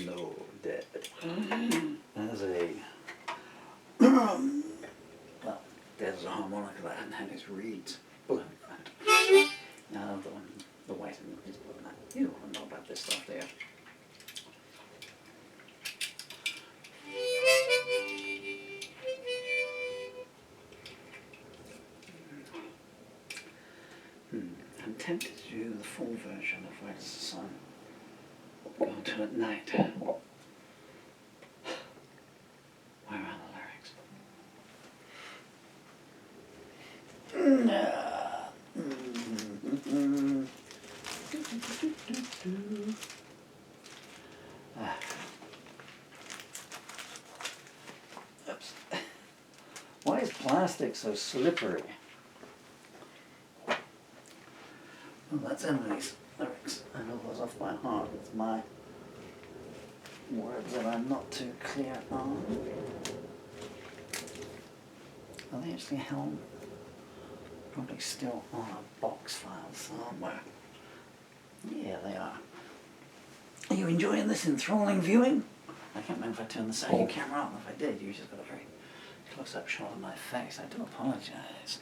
No, dead. There's a well, there's a harmonica that hadn't had its reeds blown out. Now the white and is blown out. You don't know about this stuff there. I'm tempted to do the full version of Where Does the Sun Go to at Night. Where are the lyrics? Oops. Why is plastic so slippery? Well, that's Emily's lyrics. I know those off by heart. It's my words that I'm not too clear on. Are they actually held? Probably still on a box file somewhere. Yeah, they are. Are you enjoying this enthralling viewing? I can't remember if I turned the second camera on. If I did, you just got a very close-up shot of my face. I do apologize.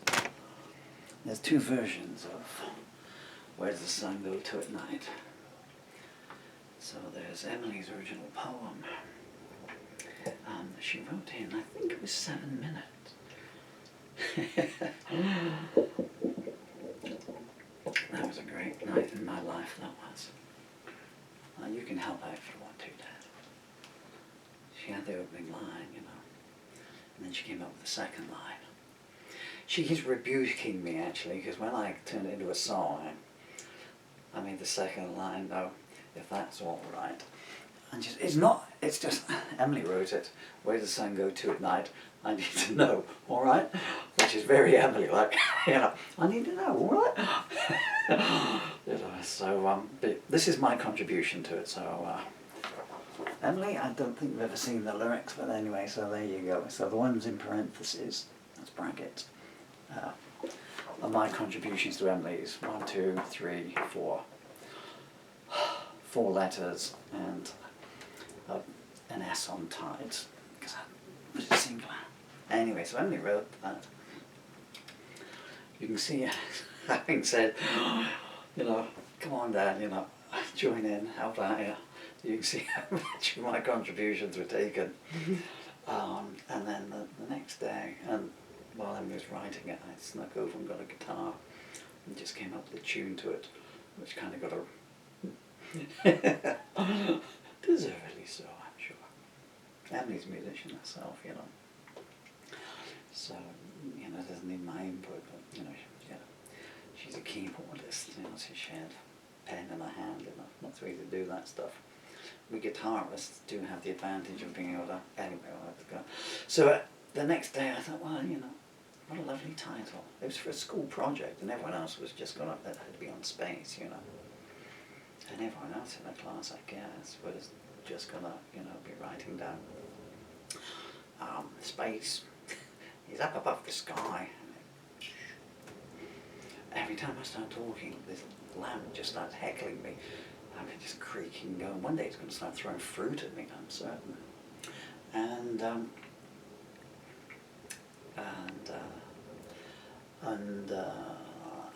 There's two versions of Where Does the Sun Go to at Night? So there's Emily's original poem. She wrote in, I think it was 7 minutes. That was a great night in my life, that was. You can help out if you want to, Dad. She had the opening line, you know, and then she came up with the second line. She is rebuking me, actually, because when I turned it into a song, I made the second line, no, if that's all right. And just, it's just, Emily wrote it, Where does the sun go to at night? I need to know, all right? Which is very Emily, like, you know, I need to know, all right? You know, so, this is my contribution to it, so, Emily, I don't think we've ever seen the lyrics, but anyway, so there you go. So the ones in parentheses, that's brackets, are my contributions to Emily's. 1, 2, 3, 4. 4 letters and an S on tides, because I was a singular. Anyway, so Emily wrote that. You can see, having said, you know, come on Dad, you know, join in, help out here. You can see how much of my contributions were taken. And then the next day, and while Emily was writing it, I snuck over and got a guitar and just came up with a tune to it, which kind of got a deservedly so, I'm sure. Emily's a musician herself, you know. So, you know, doesn't need my input, but, you know, she's a keyboardist, you know, so she had a pen in her hand, you know, not the way to do that stuff. We guitarists do have the advantage of being able to, anyway, I'll have to go. So the next day I thought, well, you know, what a lovely title. It was for a school project and everyone else was just going up, that had to be on space, you know. And everyone else in the class, I guess, was just going to, you know, be writing down space. He's up above the sky. Every time I start talking, this lamp just starts heckling me. I'm just creaking, going. One day it's going to start throwing fruit at me, I'm certain. And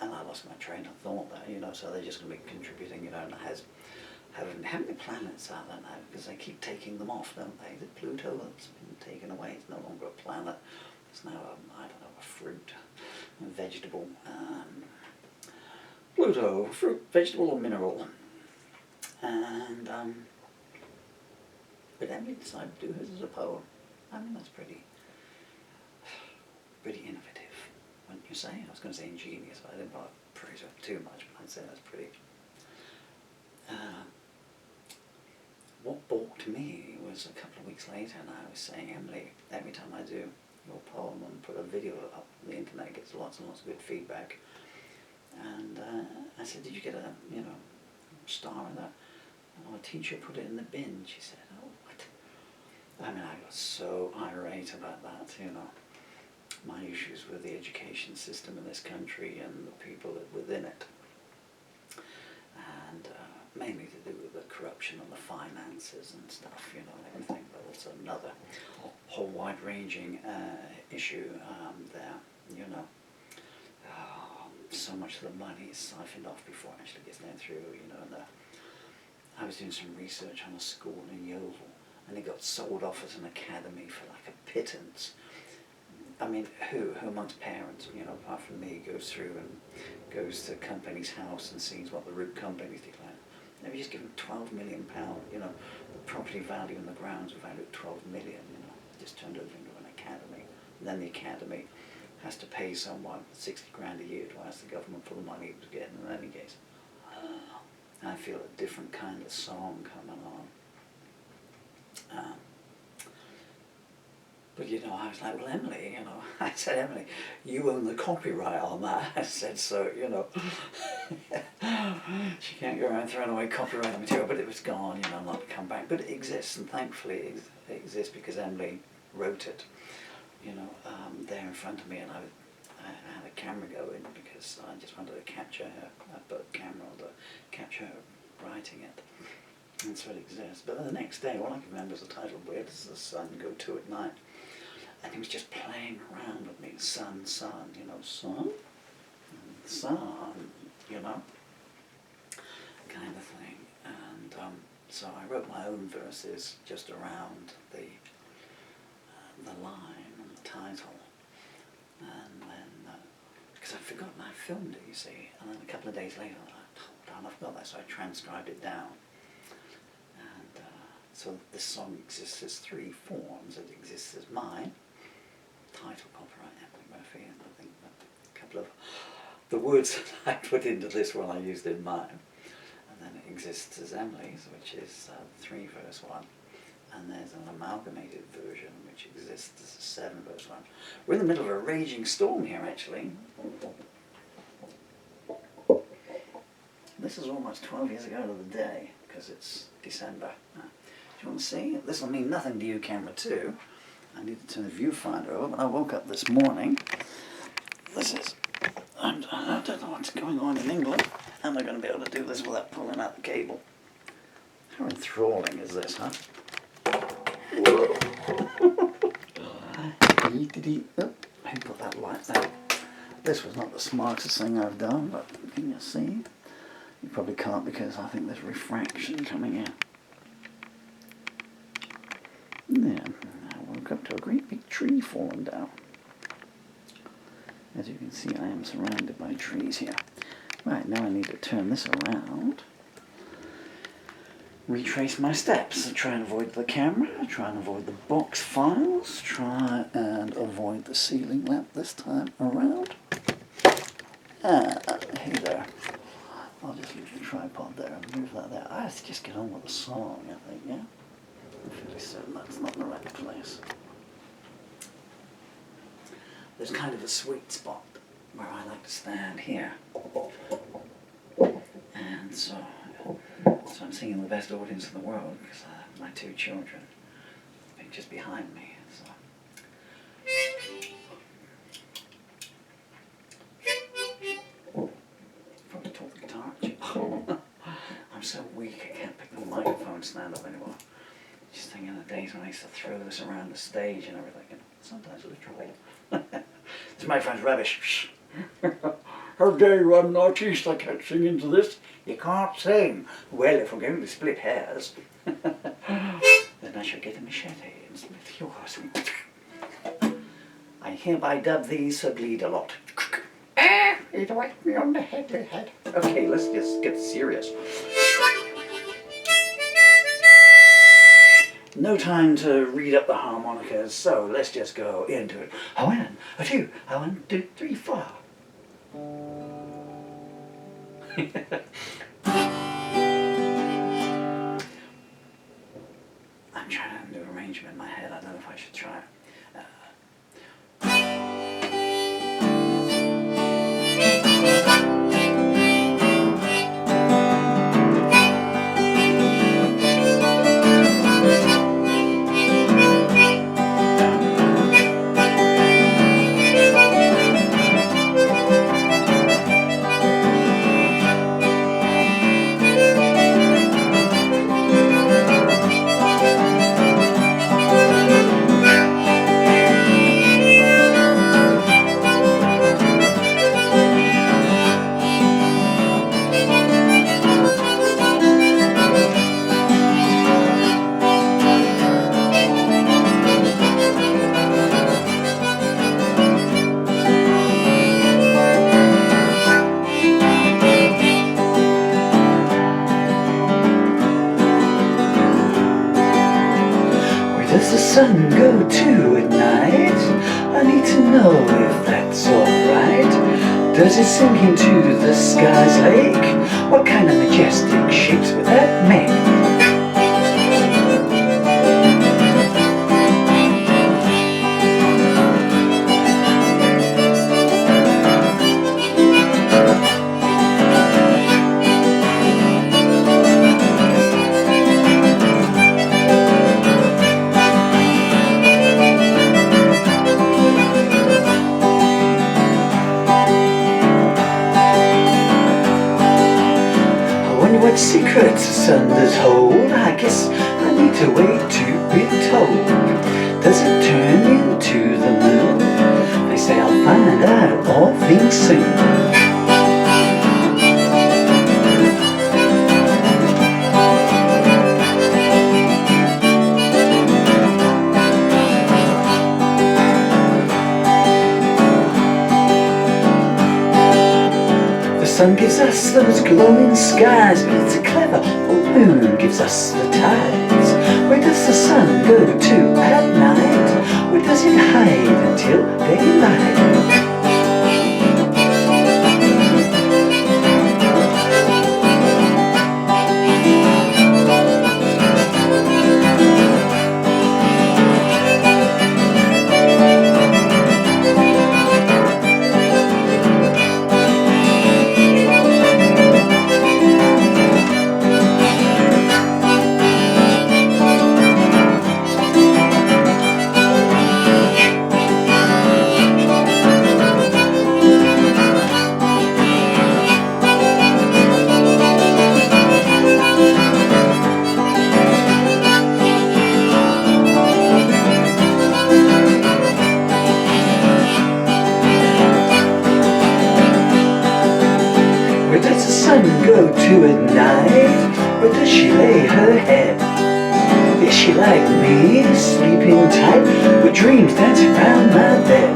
I lost my train of thought there, you know. So they're just going to be contributing, you know, and having the planets out there now, because they keep taking them off, don't they? The Pluto has been taken away. It's no longer a planet. It's now I don't know, a fruit, a vegetable. Pluto, fruit, vegetable, or mineral. And but Emily decided to do hers as a poem. I mean, that's pretty innovative, wouldn't you say? I was going to say ingenious, but I didn't want to praise her too much, but I'd say that's pretty. What balked me was a couple of weeks later, and I was saying, Emily, every time I do your poem and put a video up on the internet, it gets lots and lots of good feedback. And I said, did you get a, you know, star in that? Oh, a teacher put it in the bin, she said. Oh, what? I mean, I got so irate about that, you know. My issues with the education system in this country and the people within it. And mainly to do with the corruption and the finances and stuff, you know, and everything. But it's another whole wide-ranging issue there, you know. So much of the money is siphoned off before it actually gets down through, you know. And I was doing some research on a school in Yeovil, and it got sold off as an academy for like a pittance. I mean, who amongst parents, you know, apart from me, goes through and goes to company's house and sees what the root company's declared? They were just given £12 million, you know, the property value in the grounds were valued at 12 million, you know, just turned over into an academy. And then the academy has to pay someone 60 grand a year to ask the government for the money it was getting in any case. I feel a different kind of song coming on. But you know, I was like, well, Emily, you know, I said, Emily, you own the copyright on that. I said, so, you know, she can't go around throwing away copyright material, but it was gone, you know, not to come back. But it exists, and thankfully it exists because Emily wrote it, you know, there in front of me, and I had a camera going because I just wanted to capture her. I put a camera on to capture her writing it. And so it exists. But the next day, all I can remember is the title, Where Does the Sun Go To at Night? And he was just playing around with me, sun, you know, sun, sun, you know, kind of thing. And so I wrote my own verses just around the line and the title. And then, because I'd forgotten I filmed it, you see, and then a couple of days later, I thought, hold on, I forgot that, so I transcribed it down. And so this song exists as three forms. It exists as mine, title, copyright, Emily Murphy, and I think a couple of the words that I put into this one I used in mine. And then it exists as Emily's, which is 3-verse 1. And there's an amalgamated version which exists as a 7-verse 1. We're in the middle of a raging storm here, actually. This is almost 12 years ago to the day, because it's December. Do you want to see? This will mean nothing to you, camera 2. I need to turn the viewfinder over, but I woke up this morning. This is, I don't know what's going on in England. Am I going to be able to do this without pulling out the cable? How enthralling is this, huh? Whoa. Who put that light there? This was not the smartest thing I've done, but can you see? You probably can't because I think there's refraction coming in. Yeah, I woke up to a great big tree falling down. As you can see, I am surrounded by trees here. Right, now I need to turn this around. Retrace my steps. Try and avoid the camera. Try and avoid the box files. Try and avoid the ceiling lamp this time around. And hey there. I'll just leave the tripod there and move that there. Let's just get on with the song, I think, yeah? I'm fairly certain that's not the right place. There's kind of a sweet spot where I like to stand here. And so I'm singing the best audience in the world because my two children are just behind me. So. Probably taught the guitar. I'm so weak I can't pick the microphone stand up anymore. Just thinking of the days when I used to throw this around the stage and everything. And sometimes literally. This microphone's rubbish. How dare you, I'm an artist, I can't sing into this. You can't sing. Well, if we're going to split hairs, then I shall get a machete and split yours. I hereby dub these Sir Bleed a lot. You'd whack me on the head. Okay, let's just get serious. No time to read up the harmonicas, so let's just go into it. A 1, a 2, a 1, 2, 3, 4. I'm trying to do arrangement in my head. I don't know if I should try it. if that's alright. Does it sink into the sky's lake? What kind of majestic shapes would that make? What secrets the sun does hold? I guess I need to wait to be told. Does it turn into the moon? They say I'll find out all things soon. The sun gives us those glowing skies, but it's a clever old moon gives us the tides. Where does the sun go to at night? Where does it hide until daylight? Where does the sun go to at night? Where does she lay her head? Is she like me, sleeping tight, with dreams dancing round my bed?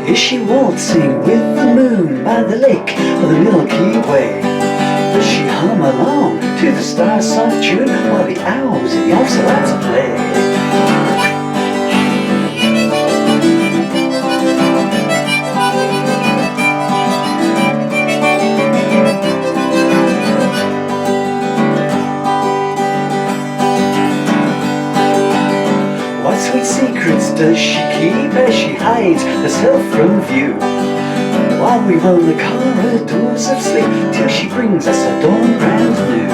Is she waltzing with the moon by the lake or the Milky Way? Does she hum along to the stars' soft tune while the owls and the ocelots play? Sweet secrets does she keep as she hides herself from view, while we roam the corridors of sleep till she brings us a dawn brand new.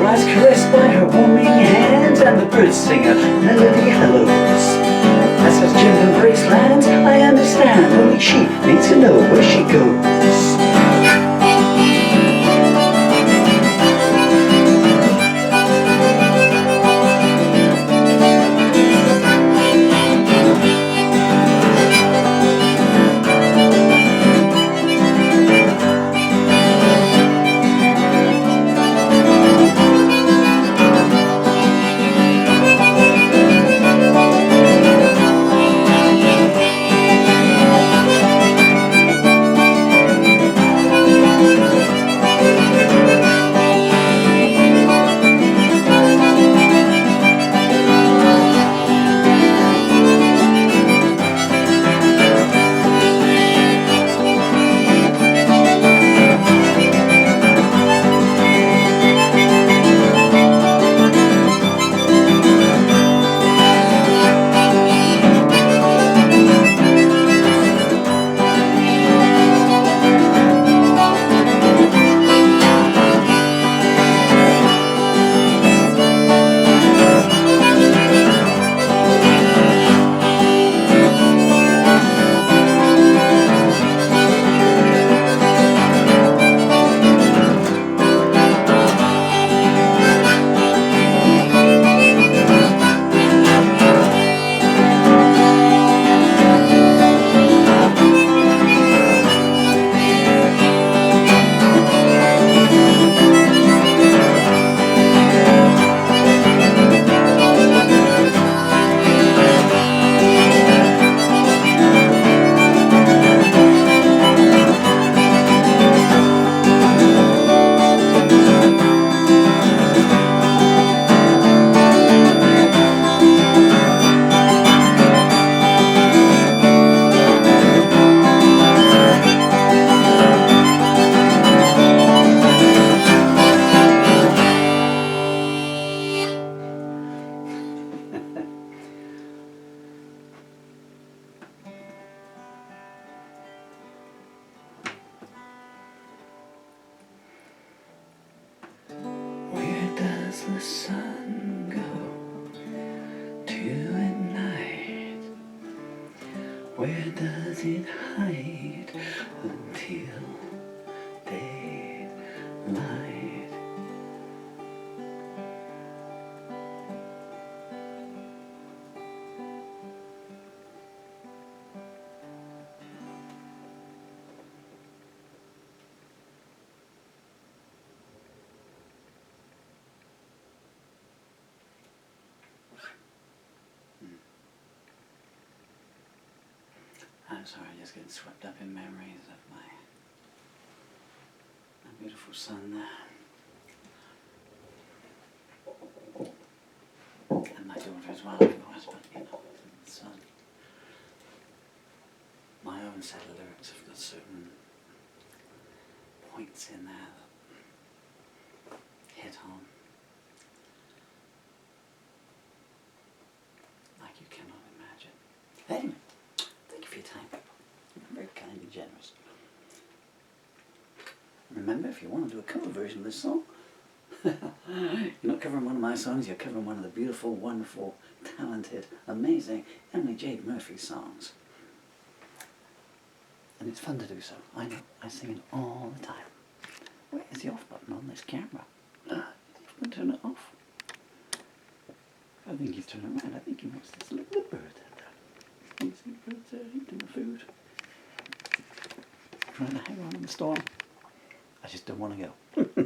Rise caressed by her warming hands, and the birds sing a melody hellos. As her gentle embrace lands, I understand only she needs to know where she goes. sit hide until daylight. I'm sorry, just getting swept up in memories of my beautiful son there. And my daughter as well, of course, but you know, the son. My own set of lyrics have got certain points in there that hit home like you cannot imagine. Anyway, thank you for your time, people. You're very kind and generous. Remember, if you want to do a cover version of this song, you're not covering one of my songs, you're covering one of the beautiful, wonderful, talented, amazing Emily Jade Murphy songs. And it's fun to do so. I know, I sing it all the time. Where is the off button on this camera? I'm going to turn it off. I think he's turning around. I think he wants this little bird there. You see the birds there eating the food. Trying to hang on in the storm. I just don't want to go.